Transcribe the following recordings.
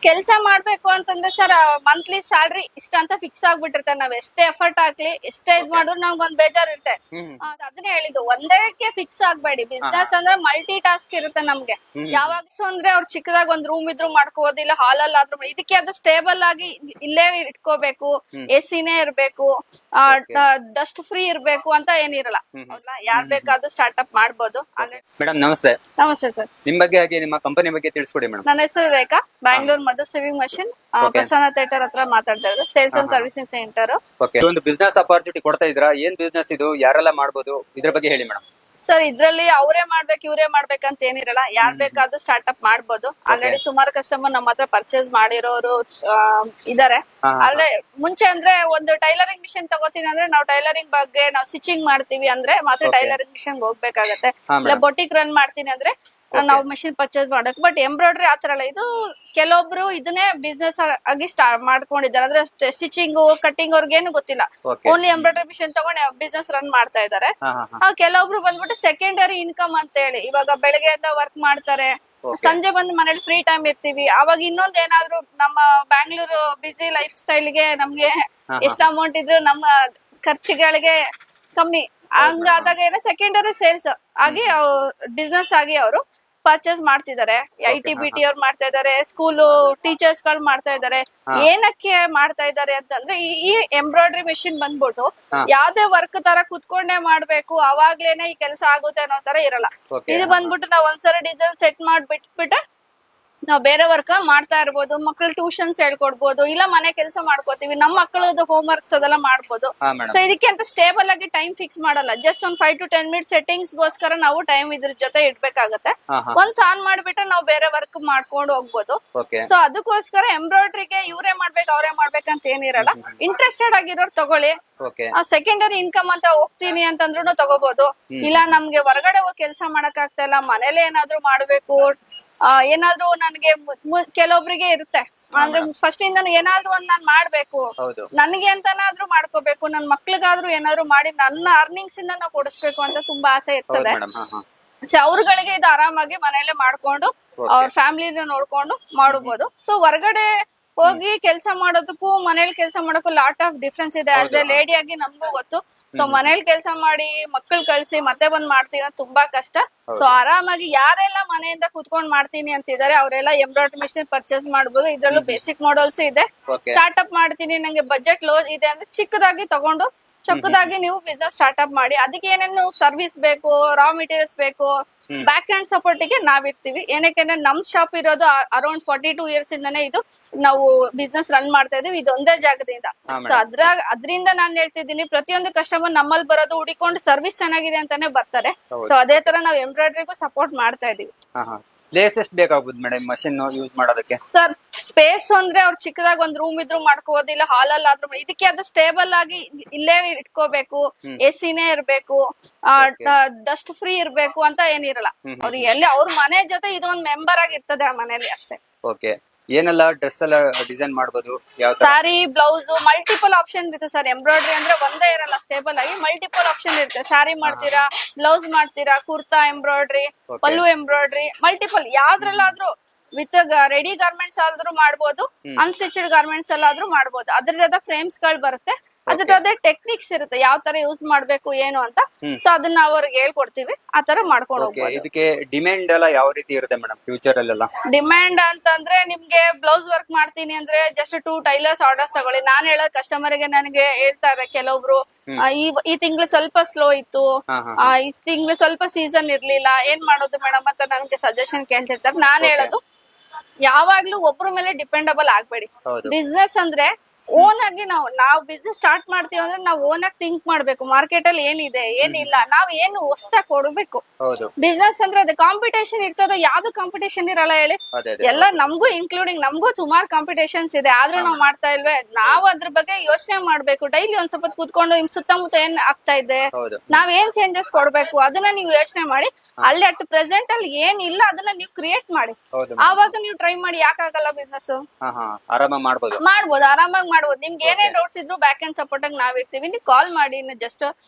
ಕೆಲಸ ಮಾಡ್ಬೇಕು ಅಂತಂದ್ರೆ ಸರ್ ಮಂತ್ಲಿ ಸ್ಯಾಲ್ರಿ ಇಷ್ಟ ಅಂತ ಫಿಕ್ಸ್ ಆಗ್ಬಿಟ್ಟಿರ್ತಾರೆ. ನಾವ್ ಎಷ್ಟೇ ಎಫರ್ಟ್ ಹಾಕ್ಲಿ ಎಷ್ಟೇ ಇದ್ ಮಾಡಿದ್ರು ನಮ್ಗೊಂದ್ ಬೇಜಾರ್ ಇರುತ್ತೆ. ಅದನ್ನೇ ಹೇಳಿದ್ದು, ಒಂದಕ್ಕೆ ಫಿಕ್ಸ್ ಆಗ್ಬೇಡಿ. ಬಿಸ್ನೆಸ್ ಅಂದ್ರೆ ಮಲ್ಟಿ ಟಾಸ್ಕ್ ಇರುತ್ತೆ ನಮ್ಗೆ. ಯಾವಾಗ ಅಂದ್ರೆ ಅವ್ರು ಚಿಕ್ಕದಾಗ ಒಂದ್ ರೂಮ್ ಇದ್ರು ಮಾಡ್ಕೋಬಹುದು, ಇಲ್ಲ ಹಾಲ್ ಅಲ್ಲಿ ಆದ್ರೂ. ಇದಕ್ಕೆ ಅದು ಸ್ಟೇಬಲ್ ಆಗಿ ಇಲ್ಲೇ ಇಟ್ಕೋಬೇಕು, ಎಸಿನೇ ಇರ್ಬೇಕು, ಡಸ್ಟ್ ಫ್ರೀ ಇರ್ಬೇಕು ಅಂತ ಏನಿರಲ್ಲ. ಯಾರ್ ಬೇಕಾದ್ರೂ ಸ್ಟಾರ್ಟ್ಅಪ್ ಮಾಡ್ಬೋದು. ಮೇಡಮ್ ನಮಸ್ತೆ. ನಮಸ್ತೆ ಸರ್. ನಿಮ್ ಬಗ್ಗೆ ಹಾಗೆ ನಿಮ್ಮ ಕಂಪನಿ ಬಗ್ಗೆ ತಿಳಿಸ್ಕೊಡಿ ಮೇಡಮ್. ನನ್ನ ಹೆಸರು ರೇಖಾ, ಬ್ಯಾಂಗ್ಳೂರ್ ಮಧು ಸಿವಿಂಗ್ ಮಷಿನ್, ಪ್ರಸನ್ನ ಥಿಯೇಟರ್ ಹತ್ರ ಮಾತಾಡ್ತಾ ಇರೋದು, ಸೇಲ್ಸ್ ಅಂಡ್ ಸರ್ವಿಸಿಂಗ್ ಸೆಂಟರ್. ಒಂದು ಬಿಸ್ನೆಸ್ ಅಪಾರ್ಚುನಿಟಿ ಕೊಡ್ತಾ ಇದ್ರಾ? ಏನ್ ಬಿಸ್ನೆಸ್ ಇದು, ಯಾರೆಲ್ಲ ಮಾಡ್ಬೋದು, ಇದ್ರ ಬಗ್ಗೆ ಹೇಳಿ ಮೇಡಮ್. ಸರ್ ಇದ್ರಲ್ಲಿ ಅವರೇ ಮಾಡ್ಬೇಕು ಇವ್ರೇ ಮಾಡ್ಬೇಕಂತ ಏನಿರಲ್ಲ, ಯಾರ್ ಬೇಕಾದ್ರೂ ಸ್ಟಾರ್ಟ್ಅಪ್ ಮಾಡ್ಬೋದು. ಆಲ್ರೆಡಿ ಸುಮಾರು ಕಸ್ಟಮರ್ ನಮ್ಮ ಹತ್ರ ಪರ್ಚೇಸ್ ಮಾಡಿರೋರು ಇದಾರೆ. ಆದ್ರೆ ಮುಂಚೆ ಅಂದ್ರೆ ಒಂದು ಟೈಲರಿಂಗ್ ಮಿಷಿನ್ ತಗೋತೀನಿ ಅಂದ್ರೆ ನಾವು ಟೈಲರಿಂಗ್ ಬಗ್ಗೆ ನಾವು ಸ್ಟಿಚಿಂಗ್ ಮಾಡ್ತೀವಿ ಅಂದ್ರೆ ಮಾತ್ರ ಟೈಲರಿಂಗ್ ಮಿಷನ್ ಹೋಗ್ಬೇಕಾಗತ್ತೆ. ಇಲ್ಲ ಬೊಟಿಕ್ ರನ್ ಮಾಡ್ತೀನಿ ಅಂದ್ರೆ ನಾವು ಮಿಷಿನ್ ಪರ್ಚೇಸ್ ಮಾಡಕ್. ಬಟ್ ಎಂಬ್ರಾಯ್ಡ್ರಿ ಆತರ ಅಲ್ಲ. ಇದು ಕೆಲವೊಬ್ರು ಇದನ್ನೇ ಬಿಸ್ನೆಸ್ ಆಗಿ ಸ್ಟಾರ್ಟ್ ಮಾಡ್ಕೊಂಡಿದ್ದಾರೆ. ಅಂದ್ರೆ ಸ್ಟಿಚಿಂಗ್ ಕಟ್ಟಿಂಗ್ ಅವ್ರಿಗೇನು ಗೊತ್ತಿಲ್ಲ, ಓನ್ಲಿ ಎಂಬ್ರಾಯ್ಡ್ರಿ ಮಿಷಿನ್ ತಗೊಂಡು ಬಿಸ್ನೆಸ್ ರನ್ ಮಾಡ್ತಾ ಇದಾರೆ. ಕೆಲವೊಬ್ರು ಬಂದ್ಬಿಟ್ಟು ಸೆಕೆಂಡರಿ ಇನ್ಕಮ್ ಅಂತ ಹೇಳಿ, ಇವಾಗ ಬೆಳಗ್ಗೆಯಿಂದ ವರ್ಕ್ ಮಾಡ್ತಾರೆ, ಸಂಜೆ ಬಂದು ಮನೇಲಿ ಫ್ರೀ ಟೈಮ್ ಇರ್ತೀವಿ. ಅವಾಗ ಇನ್ನೊಂದ್ ಏನಾದ್ರು ನಮ್ಮ ಬ್ಯಾಂಗ್ಳೂರ್ ಬಿಸಿ ಲೈಫ್ ಸ್ಟೈಲ್ಗೆ ನಮ್ಗೆ ಎಷ್ಟು ಅಮೌಂಟ್ ಇದ್ರು ನಮ್ಮ ಖರ್ಚುಗಳಿಗೆ ಕಮ್ಮಿ ಹಂಗಾದಾಗ ಏನೋ ಸೆಕೆಂಡರಿ ಸೇಲ್ಸ್ ಆಗಿ ಬಿಸ್ನೆಸ್ ಆಗಿ ಅವರು ಪರ್ಚೇಸ್ ಮಾಡ್ತಿದ್ದಾರೆ. ITBT ಅವ್ರು ಮಾಡ್ತಾ ಇದಾರೆ, ಸ್ಕೂಲು ಟೀಚರ್ಸ್ ಗಳು ಮಾಡ್ತಾ ಇದಾರೆ. ಏನಕ್ಕೆ ಮಾಡ್ತಾ ಇದಾರೆ ಅಂತಂದ್ರೆ ಈ ಎಂಬ್ರಾಯ್ಡ್ರಿ ಮೆಷಿನ್ ಬಂದ್ಬಿಟ್ಟು ಯಾವ್ದೇ ವರ್ಕ್ ತರ ಕುತ್ಕೊಂಡೇ ಮಾಡ್ಬೇಕು, ಅವಾಗ್ಲೇನೆ ಈ ಕೆಲಸ ಆಗುತ್ತೆ ಅನ್ನೋ ತರ ಇರಲ್ಲ. ಇದು ಬಂದ್ಬಿಟ್ಟು ನಾವ್ ಒಂದ್ಸರಿ ಡಿಸೈನ್ ಸೆಟ್ ಮಾಡ್ಬಿಟ್ಬಿಟ್ರೆ ನಾವ್ ಬೇರೆ ವರ್ಕ್ ಮಾಡ್ತಾ ಇರ್ಬೋದು. ಮಕ್ಳು ಟ್ಯೂಷನ್ಸ್ ಹೇಳ್ಕೊಡ್ಬೋದು, ಇಲ್ಲ ಮನೆ ಕೆಲಸ ಮಾಡ್ಕೋತೀವಿ, ನಮ್ ಮಕ್ಕಳದ್ದು ಹೋಮ್ ವರ್ಕ್ಸ್ ಅದೆಲ್ಲ ಮಾಡ್ಬೋದು. ಸೊ ಇದಕ್ಕೆ ಅಂತ ಸ್ಟೇಬಲ್ ಆಗಿ ಟೈಮ್ ಫಿಕ್ಸ್ ಮಾಡಲ್ಲ. ಜಸ್ಟ್ ಒಂದ್ 5 to 10 ಮಿನಿಟ್ಸ್ ಸೆಟ್ಟಿಂಗ್ಸ್ ಗೋಸ್ಕರ ನಾವು ಟೈಮ್ ಇದ್ರ ಜೊತೆ ಇಡ್ಬೇಕಾಗತ್ತೆ. ಒಂದ್ಸ್ ಆನ್ ಮಾಡ್ಬಿಟ್ರೆ ನಾವು ಬೇರೆ ವರ್ಕ್ ಮಾಡ್ಕೊಂಡು ಹೋಗ್ಬೋದು. ಸೊ ಅದಕ್ಕೋಸ್ಕರ ಎಂಬ್ರಾಯ್ಡ್ರಿಗೆ ಇವ್ರೇ ಮಾಡ್ಬೇಕು ಅವ್ರೇ ಮಾಡ್ಬೇಕಂತ ಏನಿರಲ್ಲ. ಇಂಟ್ರೆಸ್ಟೆಡ್ ಆಗಿರೋರು ತಗೊಳ್ಳಿ. ಸೆಕೆಂಡರಿ ಇನ್ಕಮ್ ಅಂತ ಹೋಗ್ತೀನಿ ಅಂತಂದ್ರು ತಗೋಬಹುದು. ಇಲ್ಲ ನಮ್ಗೆ ಹೊರಗಡೆ ಹೋಗಿ ಕೆಲಸ ಮಾಡಕ್ ಆಗ್ತಾ ಇಲ್ಲ, ಮನೇಲೆ ಏನಾದ್ರು ಮಾಡ್ಬೇಕು, ಏನಾದ್ರು ನನ್ಗೆ ಕೆಲವೊಬ್ರಿಗೆ ಇರುತ್ತೆ ಅಂದ್ರೆ ಫಸ್ಟ್ ಇಂದ ಏನಾದ್ರು ಒಂದ್ ನಾನ್ ಮಾಡ್ಬೇಕು, ನನ್ಗೆ ಅಂತನಾದ್ರೂ ಮಾಡ್ಕೋಬೇಕು, ನನ್ ಮಕ್ಳಿಗಾದ್ರೂ ಏನಾದ್ರು ಮಾಡಿ ನನ್ನ ಅರ್ನಿಂಗ್ಸ್ ಇಂದ ನಾವು ಕೊಡಿಸ್ಬೇಕು ಅಂತ ತುಂಬಾ ಆಸೆ ಇರ್ತದೆ. ಸೊ ಅವ್ರಗಳಿಗೆ ಇದು ಆರಾಮಾಗಿ ಮನೇಲೆ ಮಾಡ್ಕೊಂಡು ಅವ್ರ ಫ್ಯಾಮಿಲಿನ ನೋಡ್ಕೊಂಡು ಮಾಡಬಹುದು. ಸೊ ಹೊರಗಡೆ ಹೋಗಿ ಕೆಲಸ ಮಾಡೋದಕ್ಕೂ ಮನೇಲಿ ಕೆಲಸ ಮಾಡೋಕ್ಕೂ ಲಾಟ್ ಆಫ್ ಡಿಫ್ರೆನ್ಸ್ ಇದೆ. ಆಸ್ ಎ ಲೇಡಿ ಆಗಿ ನಮ್ಗೂ ಗೊತ್ತು. ಸೊ ಮನೇಲಿ ಕೆಲಸ ಮಾಡಿ ಮಕ್ಕಳು ಕಳ್ಸಿ ಮತ್ತೆ ಬಂದ್ ಮಾಡ್ತೀವಿ ತುಂಬಾ ಕಷ್ಟ. ಸೊ ಆರಾಮಾಗಿ ಯಾರೆಲ್ಲ ಮನೆಯಿಂದ ಕುತ್ಕೊಂಡ್ ಮಾಡ್ತೀನಿ ಅಂತಿದ್ದಾರೆ ಅವರೆಲ್ಲ ಎಂಬ್ರಾಯ್ಡ್ರಿ ಮಿಷಿನ್ ಪರ್ಚೇಸ್ ಮಾಡಬಹುದು. ಇದ್ರಲ್ಲೂ ಬೇಸಿಕ್ ಮಾಡಲ್ಸ್ ಇದೆ. ಸ್ಟಾರ್ಟ್ಅಪ್ ಮಾಡ್ತೀನಿ ನಂಗೆ ಬಜೆಟ್ ಲೋ ಇದೆ ಅಂದ್ರೆ ಚಿಕ್ಕದಾಗಿ ತಗೊಂಡು ಚಕ್ಕದಾಗಿ ನೀವು ಬಿಸ್ನೆಸ್ ಸ್ಟಾರ್ಟ್ಅಪ್ ಮಾಡಿ. ಅದಕ್ಕೆ ಏನೇನು ಸರ್ವಿಸ್ ಬೇಕು, ರಾ ಮೆಟೀರಿಯಲ್ಸ್ ಬೇಕು, ಬ್ಯಾಕ್ ಹ್ಯಾಂಡ್ ಸಪೋರ್ಟ್ ಗೆ ನಾವಿರ್ತೀವಿ. ಏನಕ್ಕೆ ನಮ್ ಶಾಪ್ ಇರೋದು ಅರೌಂಡ್ 42 ಇಯರ್ಸ್ ಇಂದಾನೆ ಇದು ನಾವು ಬಿಸ್ನೆಸ್ ರನ್ ಮಾಡ್ತಾ ಇದೀವಿ, ಇದೊಂದೇ ಜಾಗದಿಂದ. ಸೊ ಅದ್ರಿಂದ ನಾನ್ ಹೇಳ್ತಿದ್ದೀನಿ, ಪ್ರತಿಯೊಂದು ಕಸ್ಟಮರ್ ನಮ್ಮಲ್ಲಿ ಬರೋದು ಹುಡಿಕೊಂಡು ಸರ್ವಿಸ್ ಚೆನ್ನಾಗಿದೆ ಅಂತಾನೆ ಬರ್ತಾರೆ. ಸೊ ಅದೇ ತರ ನಾವ್ ಎಂಬ್ರಾಯ್ಡ್ರಿಗೂ ಸಪೋರ್ಟ್ ಮಾಡ್ತಾ ಇದೀವಿ. ಪ್ಲೇಸ್ ಎಷ್ಟು ಬೇಕಾಗ್ಬೋದು ಮೇಡಮ್ ಮಷಿನ್ ಯೂಸ್ ಮಾಡೋದಕ್ಕೆ? ಸರ್ ಸ್ಪೇಸ್ ಅಂದ್ರೆ ಅವ್ರು ಚಿಕ್ಕದಾಗ ಒಂದ್ ರೂಮ್ ಇದ್ರು ಮಾಡ್ಕೋಬಹುದು, ಇಲ್ಲ ಹಾಲ್ ಅಲ್ಲಿ ಆದ್ರೂ. ಇದಕ್ಕೆ ಅದು ಸ್ಟೇಬಲ್ ಆಗಿ ಇಲ್ಲೇ ಇಟ್ಕೋಬೇಕು, ಎಸಿನೇ ಇರ್ಬೇಕು, ಡಸ್ಟ್ ಫ್ರೀ ಇರ್ಬೇಕು ಅಂತ ಏನಿರಲ್ಲ. ಅವ್ರು ಎಲ್ಲಿ ಅವ್ರ ಮನೆ ಜೊತೆ ಇದೊಂದ್ ಮೆಂಬರ್ ಆಗಿ ಇರ್ತದೆ ಆ ಮನೇಲಿ ಅಷ್ಟೇ. ಓಕೆ. ಏನೆಲ್ಲ ಡ್ರೆಸ್ ಎಲ್ಲ ಡಿಸೈನ್ ಮಾಡಬಹುದು? ಸಾರಿ, ಬ್ಲೌಸ್, ಮಲ್ಟಿಪಲ್ ಆಪ್ಷನ್ ಇರುತ್ತೆ ಸರ್. ಎಂಬ್ರಾಯ್ಡ್ರಿ ಅಂದ್ರೆ ಒಂದೇ ಇರಲ್ಲ, ಸ್ಟೇಬಲ್ ಆಗಿ ಮಲ್ಟಿಪಲ್ ಆಪ್ಷನ್ ಇರುತ್ತೆ. ಸಾರಿ ಮಾಡ್ತೀರಾ, ಬ್ಲೌಸ್ ಮಾಡ್ತೀರಾ, kurta embroidery, pallu embroidery, multiple ಯಾವ್ದ್ರಲ್ಲಾದ್ರೂ ವಿತ್ ರೆಡಿ ಗಾರ್ಮೆಂಟ್ಸ್ ಆದ್ರೂ ಮಾಡ್ಬೋದು, ಅನ್ಸ್ಟಿಚಡ್ ಗಾರ್ಮೆಂಟ್ಸ್ ಅಲ್ಲಾದ್ರೂ ಮಾಡ್ಬೋದು. ಅದ್ರದ್ದು ಫ್ರೇಮ್ಸ್ ಗಳು ಬರುತ್ತೆ, ಅದ್ರದ್ದೇ ಟೆಕ್ನಿಕ್ಸ್ ಇರುತ್ತೆ, ಯಾವ ತರ ಯೂಸ್ ಮಾಡ್ಬೇಕು ಏನು ಅಂತ. ಸೊ ಅದನ್ನ ನಾವು ಅವ್ರಿಗೆ ಹೇಳ್ಕೊಡ್ತೀವಿ, ಆ ತರ ಮಾಡ್ಕೊಂಡು ಹೋಗ್ಬೋದು. ಇದಕ್ಕೆ ಡಿಮ್ಯಾಂಡ್ ಎಲ್ಲ ಯಾವ ರೀತಿ ಇರುತ್ತೆ ಮೇಡಮ್ ಫ್ಯೂಚರ್ ಅಲ್ಲೆಲ್ಲ? ಡಿಮ್ಯಾಂಡ್ ಅಂತಂದ್ರೆ ನಿಮ್ಗೆ ಬ್ಲೌಸ್ ವರ್ಕ್ ಮಾಡ್ತೀನಿ ಅಂದ್ರೆ ಜಸ್ಟ್ 2 ಟೈಲರ್ಸ್ ಆರ್ಡರ್ಸ್ ತಗೊಳ್ಳಿ. ನಾನ್ ಹೇಳೋ ಕಸ್ಟಮರ್ ಗೆ ನನಗೆ ಹೇಳ್ತಾರೆ ಕೆಲವೊಬ್ರು, ಈ ತಿಂಗಳು ಸ್ವಲ್ಪ ಸ್ಲೋ ಇತ್ತು, ಈ ತಿಂಗಳು ಸ್ವಲ್ಪ ಸೀಸನ್ ಇರ್ಲಿಲ್ಲ, ಏನ್ ಮಾಡೋದು ಮೇಡಮ್ ಅಂತ ನನಗೆ ಸಜೆಷನ್ ಕೇಳ್ತಿರ್ತಾರೆ. ನಾನ್ ಹೇಳೋದು, ಯಾವಾಗ್ಲೂ ಒಬ್ರ ಮೇಲೆ ಡಿಪೆಂಡಬಲ್ ಆಗ್ಬೇಡಿ. ಬಿಸ್ನೆಸ್ ಅಂದ್ರೆ ಓನ್ ಆಗಿ ನಾವು ಬಿಸ್ನೆಸ್ ಸ್ಟಾರ್ಟ್ ಮಾಡ್ತೀವಿ ಅಂದ್ರೆ ನಾವು ಓನ್ ಆಗಿ ಥಿಂಕ್ ಮಾಡ್ಬೇಕು. ಮಾರ್ಕೆಟ್ ಅಲ್ಲಿ ಏನಿದೆ ಏನಿಲ್ಲ, ನಾವ್ ಏನು ಹೊಸ್ದಾಗಿ ಕೊಡ್ಬೇಕು. ಬಿಸ್ನೆಸ್ ಅಂದ್ರೆ ಅದು ಕಾಂಪಿಟೇಷನ್ ಇರ್ತದೆ, ಯಾವ್ದು ಕಾಂಪಿಟೇಷನ್ ಇರಲ್ಲ ಹೇಳಿ. ಎಲ್ಲ ನಮ್ಗೂ ಇನ್ಕ್ಲೂಡಿಂಗ್ ನಮ್ಗೂ ಸುಮಾರು ಕಾಂಪಿಟೇಷನ್ಸ್ ಇದೆ, ಆದ್ರೂ ನಾವ್ ಮಾಡ್ತಾ ಇಲ್ವೇ? ನಾವ್ ಅದ್ರ ಬಗ್ಗೆ ಯೋಚನೆ ಮಾಡ್ಬೇಕು. ಡೈಲಿ ಒಂದ್ ಸ್ವಲ್ಪ ಕೂತ್ಕೊಂಡು ನಿಮ್ ಸುತ್ತಮುತ್ತ ಏನ್ ಆಗ್ತಾ ಇದೆ, ನಾವ್ ಏನ್ ಚೇಂಜಸ್ ಕೊಡ್ಬೇಕು ಅದನ್ನ ನೀವು ಯೋಚನೆ ಮಾಡಿ. ಅಲ್ಲಿ ಅಟ್ ಪ್ರೆಸೆಂಟ್ ಅಲ್ಲಿ ಏನಿಲ್ಲ ಅದನ್ನ ನೀವು ಕ್ರಿಯೇಟ್ ಮಾಡಿ, ಆವಾಗ ನೀವು ಟ್ರೈ ಮಾಡಿ. ಯಾಕಾಗಲ್ಲ ಬಿಸ್ನೆಸ್ ಮಾಡ್ಬೋದು, ಆರಾಮಾಗಿ ಮಾಡ್ಬೋದು. ನಿಮ್ಗೆ ಏನೇ ಡೌಟ್ಸ್ ಇದ್ರು ಬ್ಯಾಕ್ ಅಂಡ್ ಸಪೋರ್ಟ್ ಆಗಿ ನಾವ್ ಇರ್ತೀವಿ. ನೀವು ಕಾಲ್ ಮಾಡಿ, ಜಸ್ಟ್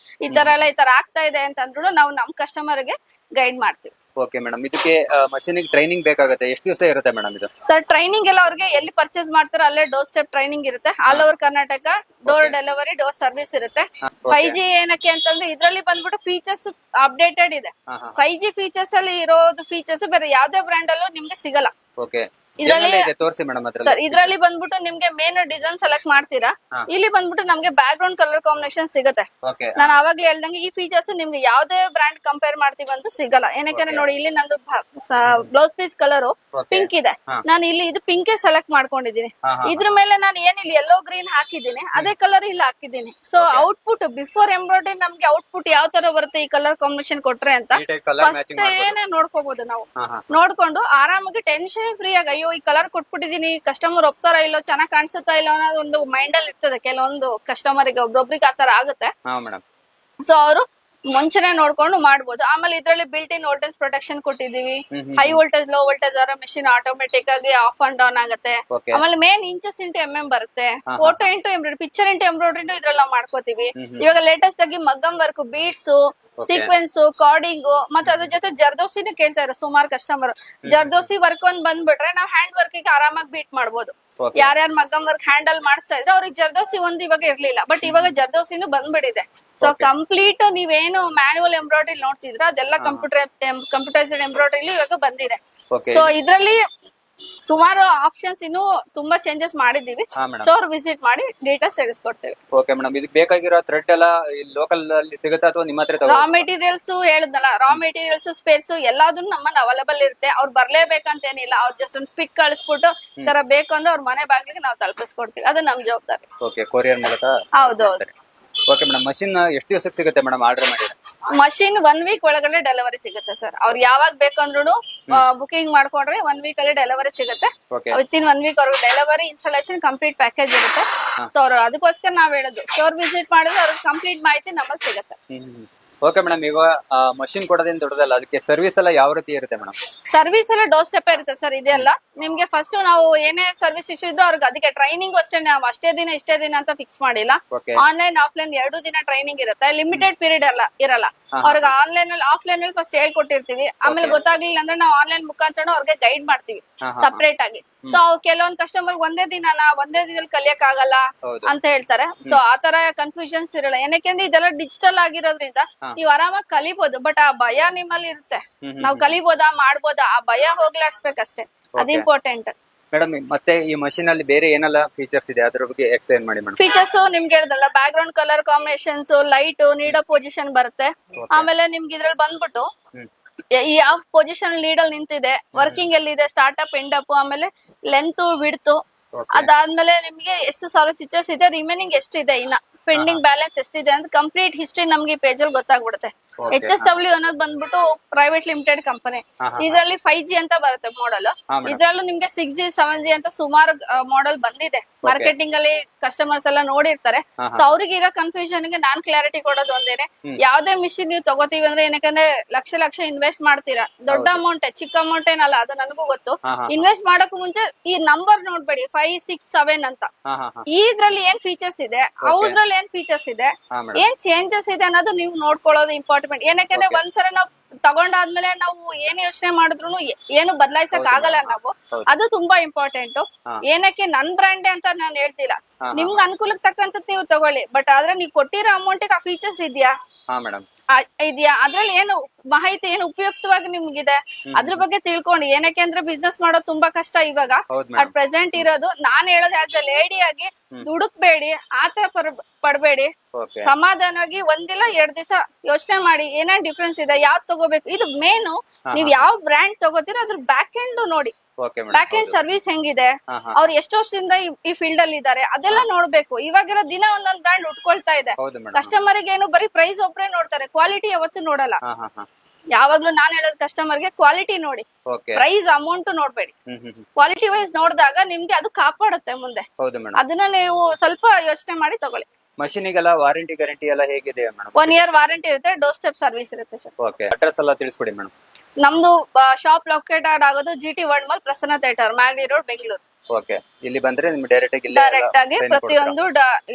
ಈ ತರ ಆಗ್ತಾ ಇದೆ ಅಂತಂದ್ರು ನಾವು ನಮ್ ಕಸ್ಟಮರ್ ಗೆ ಗೈಡ್ ಮಾಡ್ತೀವಿ. ಓಕೆ ಮೇಡಮ್, ಇದಕ್ಕೆ ಮಷೀನ್ ಟ್ರೈನಿಂಗ್ ಬೇಕಾಗುತ್ತೆ, ಎಷ್ಟು ದಿವಸ ಇರುತ್ತೆ ಮೇಡಮ್ ಇದು? ಸರ್ ಟ್ರೈನಿಂಗ್ ಎಲ್ಲ ಅವ್ರಿಗೆ ಎಲ್ಲಿ ಪರ್ಚೇಸ್ ಮಾಡ್ತಾರೋ ಅಲ್ಲೇ ಡೋರ್ ಸ್ಟೆಪ್ ಟ್ರೈನಿಂಗ್ ಇರುತ್ತೆ. All over Karnataka door delivery, door service ಇರುತ್ತೆ. 5G ಏನಕ್ಕೆ ಅಂತಂದ್ರೆ ಇದ್ರಲ್ಲಿ ಬಂದ್ಬಿಟ್ಟು ಫೀಚರ್ಸ್ ಅಪ್ಡೇಟೆಡ್ ಇದೆ. 5G ಫೀಚರ್ಸ್ ಅಲ್ಲಿ ಇರೋದು ಫೀಚರ್ಸ್ ಬೇರೆ ಯಾವ್ದೇ ಬ್ರ್ಯಾಂಡ್ ಅಲ್ಲೂ ನಿಮ್ಗೆ ಸಿಗಲ್ಲ. ಓಕೆ, ಇದ್ರಲ್ಲಿ ತೋರಿಸಿ ಮೇಡಮ್. ಸರ್ ಇದ್ರಲ್ಲಿ ಬಂದ್ಬಿಟ್ಟು ನಿಮ್ಗೆ ಮೇನ್ ಡಿಸೈನ್ ಸೆಲೆಕ್ಟ್ ಮಾಡ್ತೀರಾ. ಇಲ್ಲಿ ಬಂದ್ಬಿಟ್ಟು ನಮ್ಗೆ ಬ್ಯಾಕ್ ಗ್ರೌಂಡ್ ಕಲರ್ ಕಾಂಬಿನೇಷನ್ ಸಿಗುತ್ತೆ. ನಾನು ಅವಾಗ್ಲೇ ಹೇಳ್ದಂಗೆ ಈ ಫೀಚರ್ಸ್ ನಿಮ್ಗೆ ಯಾವ್ದೇ ಬ್ರ್ಯಾಂಡ್ ಕಂಪೇರ್ ಮಾಡ್ತೀವಿ ಅಂದ್ರೂ ಸಿಗಲ್ಲ. ಏನಕ್ಕೆ ನೋಡಿ, ಇಲ್ಲಿ ನಂದು ಬ್ಲೌಸ್ ಪೀಸ್ ಕಲರ್ ಪಿಂಕ್ ಇದೆ, ನಾನು ಇಲ್ಲಿ ಇದು ಪಿಂಕ್ ಸೆಲೆಕ್ಟ್ ಮಾಡ್ಕೊಂಡಿದ್ದೀನಿ. ಇದ್ರ ಮೇಲೆ ನಾನು ಏನಿಲ್ಲ ಯೆಲ್ಲೋ ಗ್ರೀನ್ ಹಾಕಿದ್ದೀನಿ, ಅದೇ ಕಲರ್ ಇಲ್ಲಿ ಹಾಕಿದ್ದೀನಿ. ಸೊ ಔಟ್ಪುಟ್ ಬಿಫೋರ್ ಎಂಬ್ರಾಯ್ಡ್ರಿ ನಮ್ಗೆ ಔಟ್ಪುಟ್ ಯಾವ ತರ ಬರುತ್ತೆ ಈ ಕಲರ್ ಕಾಂಬಿನೇಷನ್ ಕೊಟ್ರೆ ಅಂತ ಫಸ್ಟ್ ಏನೇ ನೋಡ್ಕೋಬಹುದು ನಾವು. ನೋಡ್ಕೊಂಡು ಆರಾಮಾಗಿ ಟೆನ್ಷನ್ ಫ್ರೀ ಆಗಿ ಅಯ್ಯೋ ಈ ಕಲರ್ ಕೊಟ್ಬಿಟ್ಟಿದೀನಿ, ಕಸ್ಟಮರ್ ಒಪ್ತಾರ ಇಲ್ಲೋ, ಚೆನ್ನಾಗ್ ಕಾಣಿಸುತ್ತಾ ಇಲ್ಲ ಅನ್ನೋದು ಒಂದು ಮೈಂಡ್ ಅಲ್ಲಿ ಇರ್ತದೆ ಕೆಲವೊಂದು ಕಸ್ಟಮರ್ಗೆ. ಒಬ್ರೊಬ್ರಿಗೆ ಆತರ ಆಗುತ್ತೆ. ಸೊ ಅವರು ಮುಂಚೆನೆ ನೋಡ್ಕೊಂಡು ಮಾಡ್ಬೋದು. ಆಮೇಲೆ ಇದ್ರಲ್ಲಿ ಬಿಲ್ಟ್ ಇನ್ ವೋಲ್ಟೇಜ್ ಪ್ರೊಟೆಕ್ಷನ್ ಕೊಟ್ಟಿದೀವಿ. ಹೈ ವೋಲ್ಟೇಜ್ ಲೋ ವೋಲ್ಟೇಜ್ ಆದ್ರೆ ಮೆಷಿನ್ ಆಟೋಮೆಟಿಕ್ ಆಗಿ ಆಫ್ ಅಂಡ್ ಡೌನ್ ಆಗುತ್ತೆ. ಆಮೇಲೆ ಮೇನ್ ಇಂಚಸ್ ಇಂಟು ಬರುತ್ತೆ. Photo into embroidery, picture into embroidery ಇದ್ರಲ್ಲಿ ನಾವು ಮಾಡ್ಕೋತೀವಿ. ಇವಾಗ ಲೇಟೆಸ್ಟ್ ಆಗಿ maggam work, beads, sequence, cording, ಮತ್ತೆ ಅದ್ರ ಜೊತೆ ಜರ್ದೋಸಿನೂ ಕೇಳ್ತಾ ಇರೋ ಸುಮಾರು ಕಸ್ಟಮರ್. ಜರ್ದೋಸಿ ವರ್ಕ್ ಒಂದ್ ಬಂದ್ಬಿಟ್ರೆ ನಾವು ಹ್ಯಾಂಡ್ ವರ್ಕ್ ಗೆ ಆರಾಮಾಗಿ ಬೀಟ್ ಮಾಡ್ಬೋದು. ಯಾರ್ಯಾರು ಮಗ್ಗಮ್ ವರ್ಕ್ ಹ್ಯಾಂಡಲ್ ಮಾಡಿಸ್ತಾ ಇದ್ರೆ ಅವ್ರಿಗೆ ಜರ್ದೋಸಿ ಒಂದು ಇವಾಗ ಇರ್ಲಿಲ್ಲ, ಬಟ್ ಇವಾಗ ಜರ್ದೋಸಿನೂ ಬಂದ್ಬಿಟ್ಟಿದೆ. ಸೊ ಕಂಪ್ಲೀಟ್ ನೀವೇನು ಮ್ಯಾನ್ಯುವಲ್ ಎಂಬ್ರಾಯ್ಡ್ರಿ ನೋಡ್ತಿದ್ರ ಅದೆಲ್ಲ ಕಂಪ್ಯೂಟರೈಸ್ಡ್ ಎಂಬ್ರಾಯ್ಡ್ರಿ ಇವಾಗ ಬಂದಿದೆ. ಸೊ ಇದ್ರಲ್ಲಿ ಸುಮಾರು ಆಪ್ಷನ್ಸ್ ಇನ್ನು ತುಂಬಾ ಚೇಂಜಸ್ ಮಾಡಿದೀವಿ. ಸ್ಟೋರ್ ವಿಸಿಟ್ ಮಾಡಿ ಡೀಟೇಲ್ಸ್ ತಿಳಿಸ್ಕೊಡ್ತೇವೆ. ಓಕೆ ಮೇಡಮ್, ಇದಕ್ಕೆ ಬೇಕಾಗಿರೋ ಥ್ರೆಡ್ ಎಲ್ಲ ಲೋಕಲ್ ಅಲ್ಲಿ ಸಿಗುತ್ತಾ ಅಥವಾ ನಿಮ್ಮ ಹತ್ರ? ರಾ ಮೆಟೀರಿಯಲ್ಸ್ ಹೇಳಿದ್ನಲ್ಲ, ರಾ ಮೆಟೀರಿಯಲ್ಸ್, ಸ್ಪೇಸ್ ಎಲ್ಲದನ್ನು ನಮ್ಮನ್ನ ಅವೈಲೇಬಲ್ ಇರುತ್ತೆ. ಅವ್ರು ಬರ್ಲೇಬೇಕಂತ ಏನಿಲ್ಲ, ಅವ್ರು ಜಸ್ಟ್ ಒಂದು ಪಿಕ್ ಕಳಿಸ್ಬಿಟ್ಟು ಈ ತರ ಬೇಕು ಅಂದ್ರೆ ಅವ್ರ ಮನೆ ಬಾಗಿಲಿಗೆ ನಾವು ತಲುಪಿಸ್ಕೊಡ್ತೀವಿ. ಅದು ನಮ್ ಜವಾಬ್ದಾರಿ. ಓಕೆ, ಕೊರಿಯರ್ ಮೂಲಕ? ಹೌದೌದು. ಓಕೆ ಮೇಡಮ್, ಮಷಿನ್ ಎಷ್ಟು ದಿವಸಕ್ಕೆ ಸಿಗುತ್ತೆ ಮೇಡಮ್ ಆರ್ಡರ್ ಮಾಡಿ? ಮಷಿನ್ 1 ವೀಕ್ ಒಳಗಡೆ ಡೆಲಿವರಿ ಸಿಗುತ್ತೆ ಸರ್. ಅವ್ರು ಯಾವಾಗ ಬೇಕಂದ್ರು ಬುಕಿಂಗ್ ಮಾಡ್ಕೊಂಡ್ರೆ 1 ವೀಕ್ ಅಲ್ಲಿ ಡೆಲಿವರಿ ಸಿಗುತ್ತೆ. ವಿತ್ ಇನ್ 1 ವೀಕ್ ಅವ್ರಿಗೆ ಡೆಲಿವರಿ, ಇನ್ಸ್ಟಾಲೇಷನ್, ಕಂಪ್ಲೀಟ್ ಪ್ಯಾಕೇಜ್ ಇರುತ್ತೆ. ಸೊ ಅವ್ರು ಅದಕ್ಕೋಸ್ಕರ ನಾವ್ ಹೇಳೋದು ಸ್ಟೋರ್ ವಿಸಿಟ್ ಮಾಡಿದ್ರೆ ಅವ್ರಿಗೆ ಕಂಪ್ಲೀಟ್ ಮಾಹಿತಿ ನಮ್ಮಲ್ಲಿ ಸಿಗುತ್ತೆ. ಓಕೆ ಮೇಡಮ್, ಈಗ ಮಷಿನ್ ಕೊಡೋದೇನು ದೊಡ್ಡದಲ್ಲ, ಅದಕ್ಕೆ ಸರ್ವಿಸ್ ಎಲ್ಲ ಯಾವ ರೀತಿ ಇರುತ್ತೆ ಮೇಡಮ್? ಸರ್ವಿಸ್ ಎಲ್ಲ ಡೋರ್ ಸ್ಟೆಪ್ ಇರುತ್ತೆ ಸರ್. ಇದೆಲ್ಲ ನಿಮ್ಗೆ ಫಸ್ಟ್ ನಾವು ಏನೇ ಸರ್ವಿಸ್ ಇಶ್ಯೂ ಇದ್ರು ಅವ್ರಿಗೆ ಅದಕ್ಕೆ ಟ್ರೈನಿಂಗ್ ಅಷ್ಟೇ, ನಾವು ಅಷ್ಟೇ ದಿನ ಇಷ್ಟೇ ದಿನ ಅಂತ ಫಿಕ್ಸ್ ಮಾಡಿಲ್ಲ. ಆನ್ಲೈನ್ ಆಫ್ಲೈನ್ 2 ದಿನ ಟ್ರೈನಿಂಗ್ ಇರುತ್ತೆ. ಲಿಮಿಟೆಡ್ ಪೀರಿಯಡ್ ಇರಲ್ಲ. ಅವ್ರಿಗೆ ಆನ್ಲೈನ್ ಅಲ್ಲಿ ಆಫ್ಲೈನ್ ಅಲ್ಲಿ ಫಸ್ಟ್ ಹೇಳ್ಕೊಟ್ಟಿರ್ತೀವಿ. ಆಮೇಲೆ ಗೊತ್ತಾಗ್ಲಿಲ್ಲ ಅಂದ್ರೆ ನಾವು ಆನ್ಲೈನ್ ಮುಖಾಂತರ ಅವ್ರಿಗೆ ಗೈಡ್ ಮಾಡ್ತೀವಿ ಸಪರೇಟ್ ಆಗಿ. ಸೊ ಕೆಲವೊಂದ್ ಕಸ್ಟಮರ್ ಒಂದೇ ದಿನದಲ್ಲಿ ಕಲಿಯಕ್ ಆಗಲ್ಲ ಅಂತ ಹೇಳ್ತಾರೆ. ಸೊ ಆತರ ಕನ್ಫ್ಯೂಷನ್ಸ್ ಇರಲ್ಲ. ಏನಕ್ಕೆ ಇದೆಲ್ಲ ಡಿಜಿಟಲ್ ಆಗಿರೋದ್ರಿಂದ ನೀವು ಆರಾಮಾಗಿ ಕಲಿಬಹುದು. ಬಟ್ ಆ ಭಯ ನಿಮ್ಮಲ್ಲಿ ಇರುತ್ತೆ, ನಾವು ಕಲಿಬೋದಾ ಮಾಡ್ಬೋದಾ, ಆ ಭಯ ಹೋಗ್ಲಾಡ್ಸ್ಬೇಕಷ್ಟೇ. ಅದು ಇಂಪಾರ್ಟೆಂಟ್. ಮೇಡಮ್, ಮತ್ತೆ ಈ ಮಷೀನ್ ಅಲ್ಲಿ ಬೇರೆ ಏನೆಲ್ಲ ಫೀಚರ್ಸ್ ಇದೆ ಅದ್ರ ಬಗ್ಗೆ ಎಕ್ಸ್ಪ್ಲೈನ್ ಮಾಡಿ ಮೇಡಮ್. ಫೀಚರ್ಸ್ ನಿಮ್ಗೆ ಹೇಳಿದಲ್ಲ, back ground colour combinations, light, ನೀಡೋ ಪೊಸಿಷನ್ ಬರುತ್ತೆ. ಆಮೇಲೆ ನಿಮ್ಗೆ ಇದ್ರಲ್ಲಿ ಬಂದ್ಬಿಟ್ಟು ಯಾವ ಪೊಸಿಷನ್ ಲೀಡಲ್ ನಿಂತಿದೆ, ವರ್ಕಿಂಗ್ ಎಲ್ಲಿದೆ, ಸ್ಟಾರ್ಟ್ಅಪ್, ಎಂಡಪ್, ಆಮೇಲೆ ಲೆಂತ್, ವಿಡ್ತ್, ಅದಾದ್ಮೇಲೆ ನಿಮ್ಗೆ ಎಷ್ಟು ಸಾವಿರ ಸ್ಟಿಚಸ್ ಇದೆ, ರಿಮೈನಿಂಗ್ ಎಷ್ಟಿದೆ, ಇನ್ನ ಪೆಂಡಿಂಗ್ ಬ್ಯಾಲೆನ್ಸ್ ಎಷ್ಟಿದೆ ಅಂತ ಕಂಪ್ಲೀಟ್ ಹಿಸ್ಟ್ರಿ ನಮ್ಗೆ ಈ ಪೇಜ್ ಅಲ್ಲಿ ಗೊತ್ತಾಗ್ಬಿಡುತ್ತೆ. HSW ಅನ್ನೋದು ಬಂದ್ಬಿಟ್ಟು ಪ್ರೈವೇಟ್ ಲಿಮಿಟೆಡ್ ಕಂಪನಿ. ಇದರಲ್ಲಿ 5G ಅಂತ ಬರುತ್ತೆ ಮಾಡಲ್. ಇದ್ರಲ್ಲೂ ನಿಮ್ಗೆ 6G 7G ಅಂತ ಸುಮಾರು ಮಾಡಲ್ ಬಂದಿದೆ. ಮಾರ್ಕೆಟಿಂಗ್ ಅಲ್ಲಿ ಕಸ್ಟಮರ್ಸ್ ಎಲ್ಲ ನೋಡಿರ್ತಾರೆ. ಸೊ ಅವ್ರಿಗೆ ಇರೋ ಕನ್ಫ್ಯೂಷನ್ ಗೆ ನಾನ್ ಕ್ಲಾರಿಟಿ ಕೊಡೋದು ಒಂದೇನೆ, ಯಾವ್ದೇ ಮಿಷಿನ್ ನೀವು ತಗೋತೀವಿ ಅಂದ್ರೆ ಏನಕ್ಕಂದ್ರೆ ಲಕ್ಷ ಇನ್ವೆಸ್ಟ್ ಮಾಡ್ತೀರಾ. ದೊಡ್ಡ ಅಮೌಂಟ್, ಚಿಕ್ಕ ಅಮೌಂಟ್ ಏನಲ್ಲ, ಅದು ನನಗೂ ಗೊತ್ತು. ಇನ್ವೆಸ್ಟ್ ಮಾಡಕ್ಕೂ ಮುಂಚೆ ಈ ನಂಬರ್ ನೋಡ್ಬೇಡಿ 5, 6, 7 ಅಂತ. ಇದ್ರಲ್ಲಿ ಏನ್ ಫೀಚರ್ಸ್ ಇದೆ, ಅವ್ರಲ್ಲಿ ಏನ್ ಫೀಚರ್ಸ್ ಇದೆ, ಏನ್ ಚೇಂಜಸ್ ಇದೆ ಅನ್ನೋದು ನೀವು ನೋಡ್ಕೊಳ್ಳೋದು ಇಂಪಾರ್ಟೆಂಟ್. ಏನಕ್ಕೆ ಒಂದ್ಸಲ ನಾವು ತಗೊಂಡಾದ್ಮೇಲೆ ನಾವು ಏನ್ ಯೋಚನೆ ಮಾಡಿದ್ರು ಏನು ಬದಲಾಯಿಸಕ್ ಆಗಲ್ಲ ನಾವು. ಅದು ತುಂಬಾ ಇಂಪಾರ್ಟೆಂಟ್. ಏನಕ್ಕೆ ನನ್ ಬ್ರ್ಯಾಂಡ್ ಅಂತ ನಾನು ಹೇಳ್ತಿಲ್ಲ, ನಿಮ್ಗೆ ಅನುಕೂಲಕ್ಕೆ ತಕ್ಕಂತ ನೀವು ತಗೊಳ್ಳಿ. ಬಟ್ ಆದ್ರೆ ನೀವು ಕೊಟ್ಟಿರೋ ಅಮೌಂಟ್ ಆ ಫೀಚರ್ಸ್ ಇದೆಯಾ ಇದೆಯಾ, ಅದ್ರಲ್ಲಿ ಏನು ಮಾಹಿತಿ, ಏನು ಉಪಯುಕ್ತವಾಗಿ ನಿಮ್ಗಿದೆ ಅದ್ರ ಬಗ್ಗೆ ತಿಳ್ಕೊಂಡು. ಏನಕ್ಕೆ ಅಂದ್ರೆ ಬಿಸ್ನೆಸ್ ಮಾಡೋದು ತುಂಬಾ ಕಷ್ಟ ಇವಾಗ ಅಟ್ ಪ್ರೆಸೆಂಟ್ ಇರೋದು. ನಾನ್ ಹೇಳೋದು ಆಸ್ ಅ ಲೇಡಿ ಆಗಿ ದುಡುಕ್ಬೇಡಿ, ಆತರ ಪಡ್ಬೇಡಿ. ಸಮಾಧಾನವಾಗಿ 1 ಇಲ್ಲ 2 ದಿವಸ ಯೋಚನೆ ಮಾಡಿ ಏನೇನ್ ಡಿಫ್ರೆನ್ಸ್ ಇದೆ, ಯಾವ್ದು ತಗೋಬೇಕು. ಇದು ಮೇನು, ನೀವ್ ಯಾವ ಬ್ರ್ಯಾಂಡ್ ತಗೋತೀರೋ ಅದ್ರ ಬ್ಯಾಕ್ ಎಂಡ್ ನೋಡಿ. ಬ್ಯಾಕ್ ಎಂಡ್ ಸರ್ವಿಸ್ ಹೆಂಗಿದೆ, ಅವ್ರು ಎಷ್ಟು ವರ್ಷದಿಂದ ಈ ಫೀಲ್ಡ್ ಅಲ್ಲಿ ಇದಾರೆ, ಅದೆಲ್ಲ ನೋಡ್ಬೇಕು. ಇವಾಗಿರೋ ದಿನ ಒಂದೊಂದ್ ಬ್ರ್ಯಾಂಡ್ ಉಟ್ಕೊಳ್ತಾ ಇದೆ. ಕಸ್ಟಮರ್ ಗೆ ಏನು ಬರೀ ಪ್ರೈಸ್ ಒಬ್ರೇ ನೋಡ್ತಾರೆ, ಕ್ವಾಲಿಟಿ ಯಾವತ್ತೂ ನೋಡಲ್ಲ. ಯಾವಾಗ್ಲೂ ನಾನ್ ಹೇಳೋದು ಕಸ್ಟಮರ್ ಗೆ ಕ್ವಾಲಿಟಿ ನೋಡಿ, ಪ್ರೈಸ್ ಅಮೌಂಟ್ ನೋಡ್ಬೇಡಿ. ಕ್ವಾಲಿಟಿ ವೈಸ್ ನೋಡಿದಾಗ ನಿಮ್ಗೆ ಅದು ಕಾಪಾಡುತ್ತೆ ಮುಂದೆ. ಅದನ್ನ ನೀವು ಸ್ವಲ್ಪ ಯೋಚನೆ ಮಾಡಿ ತಗೊಳ್ಳಿ. ಮಷೀನಿಗೆಲ್ಲ ವಾರಂಟಿ ಗ್ಯಾರಂಟಿ ಎಲ್ಲ ಹೇಗಿದೆ ಮೇಡಮ್? 1 ಇಯರ್ ವಾರಂಟಿ ಇರುತ್ತೆ. ಡೋರ್ ಸ್ಟೆಪ್ ಸರ್ವಿಸ್ ಇರುತ್ತೆ ಸರ್. ಓಕೆ, ಅಡ್ರೆಸ್ ಎಲ್ಲ ತಿಳಿಸ್ಕೊಡಿ ಮೇಡಮ್. ನಮ್ದು ಶಾಪ್ ಲೊಕೇಟೆಡ್ ಆಗೋದು GT world mall, Prasanna theatre, Magadi road, Bengaluru. Okay, ಇಲ್ಲಿ ಬಂದ್ರೆ ನಿಮ್ಗೆ ಡೈರೆಕ್ಟ್ ಆಗಿ ಡೈರೆಕ್ಟ್ ಆಗಿ ಪ್ರತಿಯೊಂದು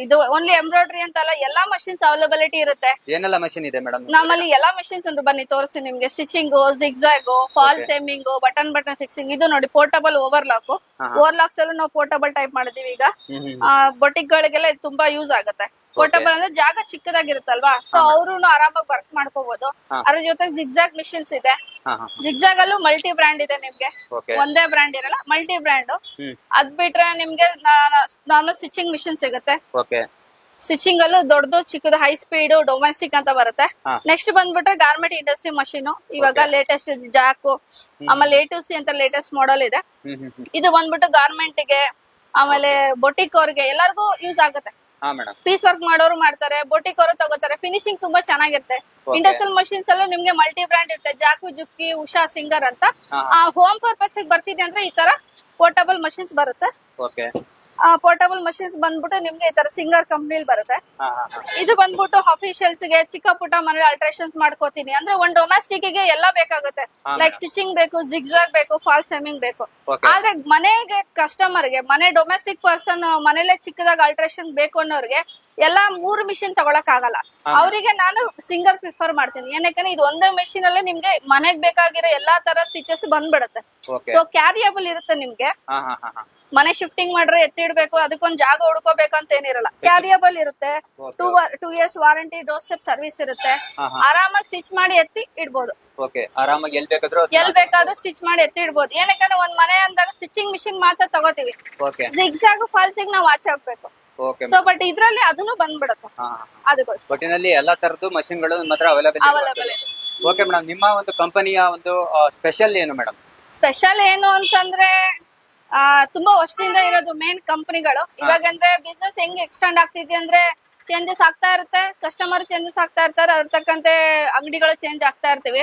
ಇದು ಓನ್ಲಿ ಎಂಬ್ರಾಯ್ಡ್ರಿ ಅಂತಲ್ಲ, ಎಲ್ಲಾ ಮಷಿನ್ಸ್ ಅವೈಲಬಿಲಿಟಿ ಇರುತ್ತೆ. ಏನೆಲ್ಲ ಮಷಿನ್ ಇದೆ ಮೇಡಮ್? ನಮ್ಮಲ್ಲಿ ಎಲ್ಲಾ ಮಷಿನ್ಸ್ ಅಂತ ಬನ್ನಿ ತೋರಿಸಿ ನಿಮ್ಗೆ. Stitching, zigzag, fall seaming, button fixing. ಇದು ನೋಡಿ ಪೋರ್ಟಬಲ್ ಓವರ್ಲಾಕ್. ಓವರ್ಲಾಕ್ಸ್ ಅಲ್ಲೂ ನಾವು ಪೋರ್ಟಬಲ್ ಟೈಪ್ ಮಾಡಿದೀವಿ ಈಗ. ಬೊಟಿಕ್ ಗಳಿಗೆಲ್ಲ ಇದು ತುಂಬಾ ಯೂಸ್ ಆಗುತ್ತೆ. ಪೋರ್ಟಬಲ್ ಅಂದ್ರೆ ಜಾಗ ಚಿಕ್ಕದಾಗಿರುತ್ತಲ್ವಾ, ಸೊ ಅವ್ರು ಆರಾಮಾಗಿ ವರ್ಕ್ ಮಾಡ್ಕೋಬಹುದು. ಅದ್ರ ಜೊತೆ ಜಿಗ್ಜಾಗ್ ಮಿಷಿನ್ಸ್ ಇದೆ. ಜಿಗ್ಜಾಗ್ ಅಲ್ಲೂ ಮಲ್ಟಿ ಬ್ರ್ಯಾಂಡ್ ಇದೆ ನಿಮ್ಗೆ, ಒಂದೇ ಬ್ರ್ಯಾಂಡ್ ಇರಲ್ಲ, ಮಲ್ಟಿ ಬ್ರ್ಯಾಂಡ್. ಅದ್ ಬಿಟ್ರೆ ನಿಮ್ಗೆ ನಾರ್ಮಲ್ ಸ್ಟಿಚಿಂಗ್ ಮಿಷಿನ್ ಸಿಗುತ್ತೆ. ಸ್ಟಿಚಿಂಗ್ ಅಲ್ಲೂ ದೊಡ್ಡದು ಚಿಕ್ಕದು ಹೈ ಸ್ಪೀಡ್ ಡೊಮೆಸ್ಟಿಕ್ ಅಂತ ಬರುತ್ತೆ. ನೆಕ್ಸ್ಟ್ ಬಂದ್ಬಿಟ್ರೆ ಗಾರ್ಮೆಂಟ್ ಇಂಡಸ್ಟ್ರಿ ಮಷೀನ್. ಇವಾಗ ಲೇಟೆಸ್ಟ್ ಜಾಕ್, ಆಮೇಲೆ A2C ಅಂತ ಲೇಟೆಸ್ಟ್ ಮಾಡೆಲ್ ಇದೆ. ಇದು ಬಂದ್ಬಿಟ್ಟು ಗಾರ್ಮೆಂಟ್ ಗೆ, ಆಮೇಲೆ ಬೊಟಿಕ್ ಅವ್ರಿಗೆ ಎಲ್ಲರಿಗೂ ಯೂಸ್ ಆಗುತ್ತೆ. ಪೀಸ್ ವರ್ಕ್ ಮಾಡೋರು ಮಾಡ್ತಾರೆ, ಬೊಟಿಕ್ ಅವರು ತಗೋತಾರೆ. ಫಿನಿಶಿಂಗ್ ತುಂಬಾ ಚೆನ್ನಾಗಿರುತ್ತೆ. ಇಂಡಸ್ಟ್ರಿಯಲ್ ಮಷೀನ್ಸ್ ಅಲ್ಲೂ ನಿಮ್ಗೆ ಮಲ್ಟಿ ಬ್ರ್ಯಾಂಡ್ ಇರುತ್ತೆ. ಜಾಕು, ಜುಕ್ಕಿ, ಉಷಾ, ಸಿಂಗರ್ ಅಂತ. ಹೋಮ್ ಪರ್ಪಸ್ ಬರ್ತಿದೆ ಅಂದ್ರೆ ಈ ತರ ಪೋರ್ಟಬಲ್ ಮಷೀನ್ಸ್ ಬರುತ್ತೆ. ಪೋರ್ಟಬಲ್ ಮಷೀನ್ಸ್ ಬಂದ್ಬಿಟ್ಟು ನಿಮ್ಗೆ ಈ ತರ ಸಿಂಗರ್ ಕಂಪ್ನಿಲ್ ಬರುತ್ತೆ. ಇದು ಬಂದ್ಬಿಟ್ಟು ಅಫಿಷಿಯಲ್ಸ್ ಗೆ ಚಿಕ್ಕ ಪುಟ್ಟ ಮನೆ ಅಲ್ಟ್ರೇಷನ್ಸ್ ಮಾಡ್ಕೋತೀನಿ ಅಂದ್ರೆ ಒಂದ್ ಡೊಮೆಸ್ಟಿಕ್ ಗೆ ಎಲ್ಲ ಬೇಕಾಗುತ್ತೆ. ಲೈಕ್ ಸ್ಟಿಚಿಂಗ್ ಬೇಕು, ಜಿಗ್ಜಾಗ್ ಬೇಕು, ಫಾಲ್ ಸೆಮಿಂಗ್ ಬೇಕು. ಆದ್ರೆ ಮನೆಗೆ ಕಸ್ಟಮರ್ ಗೆ, ಮನೆ ಡೊಮೆಸ್ಟಿಕ್ ಪರ್ಸನ್ ಮನೇಲೆ ಚಿಕ್ಕದಾಗ ಅಲ್ಟ್ರೇಷನ್ ಬೇಕು ಅನ್ನೋರ್ಗೆ ಎಲ್ಲಾ 3 ಮಿಷಿನ್ ತಗೊಳಕ್ ಆಗಲ್ಲ. ಅವರಿಗೆ ನಾನು ಸಿಂಗರ್ ಪ್ರಿಫರ್ ಮಾಡ್ತೀನಿ. ಏನಕ್ಕೆ ಇದು ಒಂದೇ ಮೆಷಿನ್ ಅಲ್ಲೇ ನಿಮ್ಗೆ ಮನೆಗ್ ಬೇಕಾಗಿರೋ ಎಲ್ಲಾ ತರ ಸ್ಟಿಚಸ್ ಬಂದ್ಬಿಡುತ್ತೆ. ಸೊ ಕ್ಯಾರಿಯಬಲ್ ಇರುತ್ತೆ ನಿಮ್ಗೆ. ಮನೆ ಶಿಫ್ಟಿಂಗ್ ಮಾಡ್ರೆ ಎತ್ತಿಡ್ಬೇಕು, ಅದಕ್ಕೊಂದ್ ಜಾಗ ಹುಡ್ಕೋಬೇಕು ಅಂತ ಏನಿರಲ್ಲ. ಕ್ಯಾರಿಯಬಲ್ ಇರುತ್ತೆ. 2 years warranty, door step service ಇರುತ್ತೆ. ಆರಾಮಾಗಿ ಸ್ಟಿಚ್ ಮಾಡಿ ಎತ್ತಿ ಇಡ್ಬೋದು. ಆರಾಮಾಗಿ ಎಲ್ ಬೇಕಾದ್ರೂ ಸ್ಟಿಚ್ ಮಾಡಿ ಎತ್ತಿ ಇಡ್ಬೋದು. ಏನಕ್ಕೆ ಒಂದ್ ಮನೆ ಅಂದಾಗ ಸ್ಟಿಚಿಂಗ್ ಮಿಷಿನ್ ಮಾತ್ರ ತಗೋತೀವಿ. ಜಿಗ್ಜಾಗ್, ಫಾಲ್ಸಿಗ್ ನಾವ್ ಆಚೆ ಹೋಗ್ಬೇಕು. ಸೊ ಬಟ್ ಇದ್ರಲ್ಲಿ ಅದನ್ನು ಬಂದ್ಬಿಡುತ್ತೆ. ಅದಕ್ಕೋಸ್ಕರ ಒಟ್ಟಿನಲ್ಲಿ ಎಲ್ಲಾ ತರದ್ದು ಮಷಿನ್ ಗಳು ಮಾತ್ರ ಅವೈಲೇಬಲ್ ಇದೆ. ಓಕೆ ಮೇಡಮ್, ನಿಮ್ಮ ಒಂದು ಕಂಪನಿಯ ಒಂದು ಸ್ಪೆಷಲ್ ಏನು ಮೇಡಮ್? ಸ್ಪೆಷಲ್ ಏನು ಅಂತಂದ್ರೆ ತುಂಬಾ ವರ್ಷದಿಂದ ಇರೋದು ಮೇನ್ ಕಂಪನಿಗಳು. ಇವಾಗ ಅಂದ್ರೆ ಬಿಸ್ನೆಸ್ ಹೆಂಗ್ ಎಕ್ಸ್ಟೆಂಡ್ ಆಗ್ತಿದೆ ಅಂದ್ರೆ ಚೇಂಜಸ್ ಆಗ್ತಾ ಇರುತ್ತೆ, ಕಸ್ಟಮರ್ ಚೇಂಜಸ್ ಆಗ್ತಾ ಇರ್ತಾರೆ, ಅದ್ರ ತಕ್ಕಂತೆ ಅಂಗಡಿಗಳು ಚೇಂಜ್ ಆಗ್ತಾ ಇರ್ತೀವಿ.